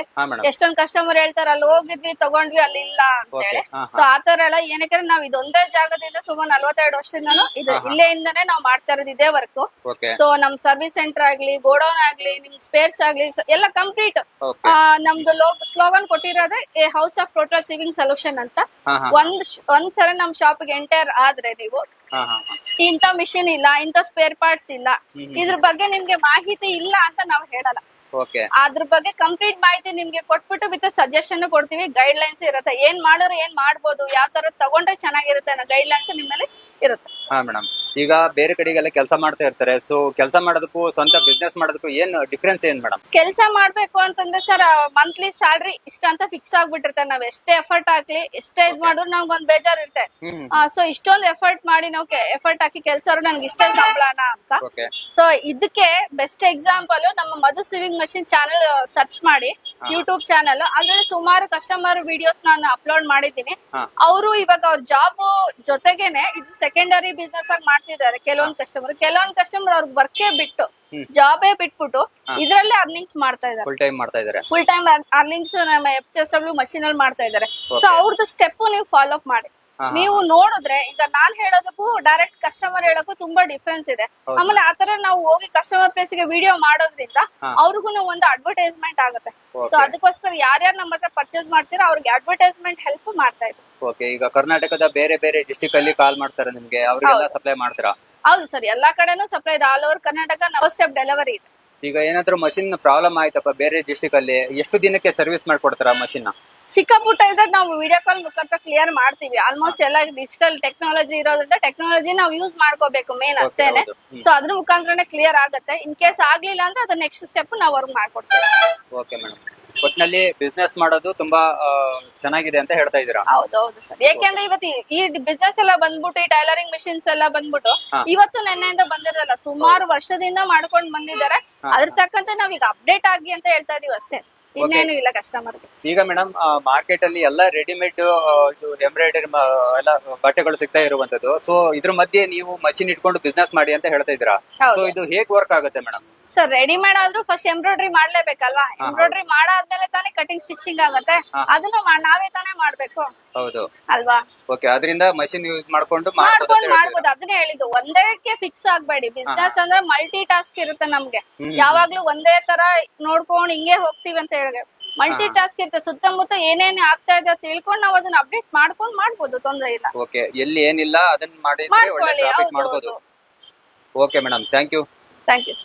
ಎಷ್ಟೊಂದ್ ಕಸ್ಟಮರ್ ಹೇಳ್ತಾರೆ ಅಲ್ಲಿ ಹೋಗಿದ್ವಿ ತಗೊಂಡ್ವಿ ಅಲ್ಲಿ ಇಲ್ಲ ಅಂತ ಹೇಳಿ. ಸೊ ಆತರ ಎಲ್ಲ ಏನಕ್ಕೆ ನಾವ್ ಇದೊಂದೇ ಜಾಗದಿಂದ ಸುಮಾರು 42 ವರ್ಷದಿಂದನೂ ಇಲ್ಲೇಯಿಂದಾನೇ ನಾವ್ ಮಾಡ್ತಾ ಇರೋದು ಇದೇ ವರ್ಕ್. ಸೊ ನಮ್ ಸರ್ವಿಸ್ ಸೆಂಟರ್ ಆಗ್ಲಿ, ಗೋಡೌನ್ ಆಗ್ಲಿ, ನಿಮ್ ಸ್ಪೇರ್ಸ್ ಆಗ್ಲಿ ಎಲ್ಲ ಕಂಪ್ಲೀಟ್. ನಮ್ದು ಸ್ಲೋಗನ್ ಕೊಟ್ಟಿರೋದೇ a house of total saving solution ಅಂತ. ಒಂದ್ಸರಿ ನಮ್ ಶಾಪ್ ಗೆ ಎಂಟರ್ ಆದ್ರೆ ನೀವು ಇಂತ ಮಿಷಿನ್ ಇಲ್ಲ, ಇಂತ ಸ್ಪೇರ್ ಪಾರ್ಟ್ಸ್ ಇಲ್ಲ, ಇದ್ರ ಬಗ್ಗೆ ನಿಮ್ಗೆ ಮಾಹಿತಿ ಇಲ್ಲ ಅಂತ ನಾವ್ ಹೇಳಲ್ಲ. ಅದ್ರ ಬಗ್ಗೆ ಕಂಪ್ಲೀಟ್ ಮಾಹಿತಿ ನಿಮ್ಗೆ ಕೊಟ್ಬಿಟ್ಟು ವಿತ್ ಸಜೆಷನ್ ಕೊಡ್ತೀವಿ. ಗೈಡ್ ಲೈನ್ಸ್ ಇರುತ್ತೆ, ಏನ್ ಮಾಡೋರು ಏನ್ ಮಾಡ್ಬೋದು, ಯಾವ ತರ ತಗೊಂಡ್ರೆ ಚೆನ್ನಾಗಿರುತ್ತೆ ಅನ್ನೋ ಗೈಡ್ ಲೈನ್ಸ್ ನಿಮ್ಮಲ್ಲಿ ಇರುತ್ತೆ. ಮೇಡಮ್, ಈಗ ಬೇರೆ ಕಡೆಗೆಲ್ಲ ಕೆಲಸ ಮಾಡ್ತಾ ಇರ್ತಾರೆ. ಸೊ ಕೆಲಸ ಮಾಡೋದಕ್ಕೂ ಸ್ವಂತ ಬಿಸ್ನೆಸ್ ಮಾಡೋದಕ್ಕೂ ಏನ್ ಡಿಫ್ರೆನ್ಸ್ ಏನ್ ಮೇಡಮ್? ಕೆಲಸ ಮಾಡ್ಬೇಕು ಅಂತಂದ್ರೆ ಸರ್ ಮಂತ್ಲಿ ಸ್ಯಾಲ್ರಿ ಇಷ್ಟ ಅಂತ ಫಿಕ್ಸ್ ಆಗ್ಬಿಟ್ಟಿರ್ತಾರೆ. ನಾವ್ ಎಷ್ಟೇ ಎಫರ್ಟ್ ಹಾಕ್ಲಿ, ಎಷ್ಟೇ ಇದ್ ಮಾಡಿದ್ರು ನಮ್ಗೊಂದ್ ಬೇಜಾರ್ ಇರುತ್ತೆ. ಸೊ ಇಷ್ಟೊಂದು ಎಫರ್ಟ್ ಮಾಡಿ ನಾವು ಎಫರ್ಟ್ ಹಾಕಿ ಕೆಲಸ ನನ್ಗೆ ಇಷ್ಟೇ ಸಂಬಳನ ಅಂತ. ಸೊ ಇದಕ್ಕೆ ಬೆಸ್ಟ್ ಎಕ್ಸಾಂಪಲ್ ನಮ್ಮ ಮಧು ಸಿವಿಂಗ್ ಮಷಿನ್ ಚಾನೆಲ್ ಸರ್ಚ್ ಮಾಡಿ, ಯೂಟ್ಯೂಬ್ ಚಾನೆಲ್. ಅದ್ರಲ್ಲಿ ಸುಮಾರು ಕಸ್ಟಮರ್ ವಿಡಿಯೋಸ್ ನಾನು ಅಪ್ಲೋಡ್ ಮಾಡಿದ್ದೀನಿ. ಅವರು ಇವಾಗ ಅವ್ರ ಜಾಬ್ ಜೊತೆಗೇನೆ ಇದು ಸೆಕೆಂಡರಿ ಬಿಸ್ನೆಸ್ ಆಗಿ ಮಾಡ್ತಿದ್ದಾರೆ. ಕೆಲವೊಂದ್ ಕಸ್ಟಮರ್ ಅವ್ರಿಗೆ ವರ್ಕೇ ಬಿಟ್ಟು, ಜಾಬೇ ಬಿಟ್ಬಿಟ್ಟು ಇದ್ರಲ್ಲೇ ಅರ್ನಿಂಗ್ಸ್ ಮಾಡ್ತಾ ಇದ್ದಾರೆ. ಫುಲ್ ಟೈಮ್ ಅರ್ನಿಂಗ್ಸ್ ನಮ್ಮ FHSW ಮಷೀನ್ ಅಲ್ಲಿ ಮಾಡ್ತಾ ಇದ್ದಾರೆ. ಸೊ ಅವ್ರದ್ದು ಸ್ಟೆಪ್ ನೀವು ಫಾಲೋ ಅಪ್ ಮಾಡಿ. ನೀವು ನೋಡಿದ್ರೆ ಈಗ ನಾನ್ ಹೇಳೋದಕ್ಕೂ ಡೈರೆಕ್ಟ್ ಕಸ್ಟಮರ್ ಹೇಳೋಕ್ಕೂ ತುಂಬಾ ಡಿಫ್ರೆನ್ಸ್ ಇದೆ. ಆಮೇಲೆ ಆತರ ನಾವು ಹೋಗಿ ಕಸ್ಟಮರ್ ಪ್ಲೇಸ್ ಗೆ ವಿಡಿಯೋ ಮಾಡೋದ್ರಿಂದ ಅವ್ರಿಗೂ ಒಂದು ಅಡ್ವರ್ಟೈಸ್ಮೆಂಟ್ ಆಗುತ್ತೆ. ಸೊ ಅದಕ್ಕೋಸ್ಕರ ಯಾರ್ಯಾರು ನಮ್ಮ ಹತ್ರ ಪರ್ಚೇಸ್ ಮಾಡ್ತೀರಾ ಅವ್ರಿಗೆ ಅಡ್ವರ್ಟೈಸ್ಮೆಂಟ್ ಹೆಲ್ಪ್ ಮಾಡ್ತಾ ಇದ್ರು. ಈಗ ಕರ್ನಾಟಕದ ಬೇರೆ ಬೇರೆ ಡಿಸ್ಟ್ರಿಕ್ಟ್ ಅಲ್ಲಿ ಕಾಲ್ ಮಾಡ್ತಾರೆ ನಿಮ್ಗೆ, ಅವರಿಗೆಲ್ಲ ಸಪ್ಲೈ ಮಾಡ್ತೀರಾ? ಹೌದು ಸರ್, ಎಲ್ಲಾ ಕಡೆನೂ ಸಪ್ಲೈ ಇದೆ. All over Karnataka no step delivery ಇದೆ. ಈಗ ಏನಾದ್ರು ಮಷಿನ್ ಪ್ರಾಬ್ಲಮ್ ಆಯ್ತಪ್ಪ ಬೇರೆ ಡಿಸ್ಟ್ರಿಕ್ಟ್ ಅಲ್ಲಿ, ಎಷ್ಟು ದಿನಕ್ಕೆ ಸರ್ವಿಸ್ ಮಾಡ್ಕೊಡ್ತಾರ ಮಷಿನ್? ಚಿಕ್ಕ ಪುಟ್ಟ ಇದ್ರೆ ನಾವು ವಿಡಿಯೋ ಕಾಲ್ ಮುಖಾಂತರ ಕ್ಲಿಯರ್ ಮಾಡ್ತೀವಿ. ಆಲ್ಮೋಸ್ಟ್ ಎಲ್ಲ ಡಿಜಿಟಲ್ ಟೆಕ್ನಾಲಜಿ ಇರೋದ್ರಿಂದ ಟೆಕ್ನಾಲಜಿ ನಾವು ಯೂಸ್ ಮಾಡ್ಕೋಬೇಕು ಮೇನ್ ಅಷ್ಟೇನೆ. ಸೊ ಅದ್ರ ಮುಖಾಂತರನೇ ಕ್ಲಿಯರ್ ಆಗುತ್ತೆ. ಇನ್ ಕೇಸ್ ಆಗ್ಲಿಲ್ಲ ಅಂದ್ರೆ ಅದ್ರ ನೆಕ್ಸ್ಟ್ ಸ್ಟೆಪ್ ನಾವು ಅವ್ರಿಗೆ ಮಾಡ್ಕೊಡ್ತೀವಿ. ಓಕೆ ಮೇಡಮ್, ಒಟ್ಟಿನಲ್ಲಿ ಬಿಸ್ನೆಸ್ ಮಾಡೋದು ತುಂಬಾ ಚೆನ್ನಾಗಿದೆ ಅಂತ ಹೇಳ್ತಾ ಇದೀರಾ? ಹೌದೌದು ಸರ್, ಯಾಕೆಂದ್ರೆ ಇವತ್ತು ಈ ಬಿಸ್ನೆಸ್ ಎಲ್ಲ ಬಂದ್ಬಿಟ್ಟು, ಈ ಟೈಲರಿಂಗ್ ಮಿಷಿನ್ಸ್ ಎಲ್ಲ ಬಂದ್ಬಿಟ್ಟು ಇವತ್ತು ನೆನ್ನೆಯಿಂದ ಬಂದಿರಲ್ಲ, ಸುಮಾರು ವರ್ಷದಿಂದ ಮಾಡ್ಕೊಂಡು ಬಂದಿದ್ದಾರೆ. ಅದ್ರ ತಕ್ಕಂತೆ ನಾವೀಗ ಅಪ್ಡೇಟ್ ಆಗಿ ಅಂತ ಹೇಳ್ತಾ ಇದೀವಿ ಅಷ್ಟೇ, ಇನ್ನೇನು ಇಲ್ಲ ಕಸ್ಟಮರ್. ಈಗ ಮೇಡಮ್, ಮಾರ್ಕೆಟ್ ಅಲ್ಲಿ ಎಲ್ಲ ರೆಡಿಮೇಡ್ ಎಂಬ್ರಾಯ್ಡರಿ ಎಲ್ಲ ಬಟ್ಟೆಗಳು ಸಿಗ್ತಾ ಇರುವಂತದ್ದು. ಸೊ ಇದ್ರ ಮಧ್ಯೆ ನೀವು ಮಷಿನ್ ಇಟ್ಕೊಂಡು ಬಿಸ್ನೆಸ್ ಮಾಡಿ ಅಂತ ಹೇಳ್ತಾ ಇದ್ದೀರಾ. ಸೊ ಇದು ಹೇಗ್ ವರ್ಕ್ ಆಗುತ್ತೆ ಮೇಡಮ್? ಸರ್ ರೆಡಿಮೇಡ್ ಆದ್ರೂ ಫಸ್ಟ್ ಎಂಬ್ರಾಯ್ಡ್ರಿ ಮಾಡ್ಲೇಬೇಕಲ್ವಾ? ಎಂಬ್ರಾಯ್ಡ್ರಿ ಮಾಡಾದ್ಮೇಲೆ ತಾನೇ ಕಟಿಂಗ್ ಸ್ಟಿಚಿಂಗ್ ಆಗುತ್ತೆ. ಅದನ್ನು ನಾವೇ ತಾನೇ ಮಾಡ್ಬೇಕು. ಹೌದು ಅಲ್ವಾ? ಓಕೆ, ಅದರಿಂದ ಮಷಿನ್ ಯೂಸ್ ಮಾಡ್ಕೊಂಡು ಮಾಡ್ಬೋದು. ಅದನ್ನೇ ಹೇಳಿದ್ದು, ಒಂದಕ್ಕೆ ಫಿಕ್ಸ್ ಆಗ್ಬೇಡಿ. ಬಿಸ್ನೆಸ್ ಅಂದ್ರೆ ಮಲ್ಟಿ ಟಾಸ್ಕ್ ಇರುತ್ತೆ ನಮ್ಗೆ. ಯಾವಾಗ್ಲೂ ಒಂದೇ ತರ ನೋಡ್ಕೊಂಡು ಹಿಂಗೆ ಹೋಗ್ತೀವಿ ಅಂತ ಹೇಳಿ ಮಲ್ಟಿ ಟಾಸ್ಕ್ ಇರುತ್ತೆ. ಸುತ್ತಮುತ್ತ ಏನೇನ್ ಆಗ್ತಾ ಇದೆ ಅಂತ ತಿಳ್ಕೊಂಡು ನಾವು ಅದನ್ನ ಅಪ್ಡೇಟ್ ಮಾಡ್ಕೊಂಡು ಮಾಡ್ಬೋದು, ತೊಂದ್ರೆ ಇಲ್ಲ. ಓಕೆ, ಎಲ್ಲಿ ಏನಿಲ್ಲ ಅದನ್ನ ಮಾಡಿದ್ರೆ ಒಳ್ಳೆ ಮಾಡ್ಕೊಳ್ಳಿ. ಪ್ರಾಫಿಟ್ ಹೌದು ಮಾಡ್ಬೋದು. ಹೌದು. Okay madam, thank you. Thank you.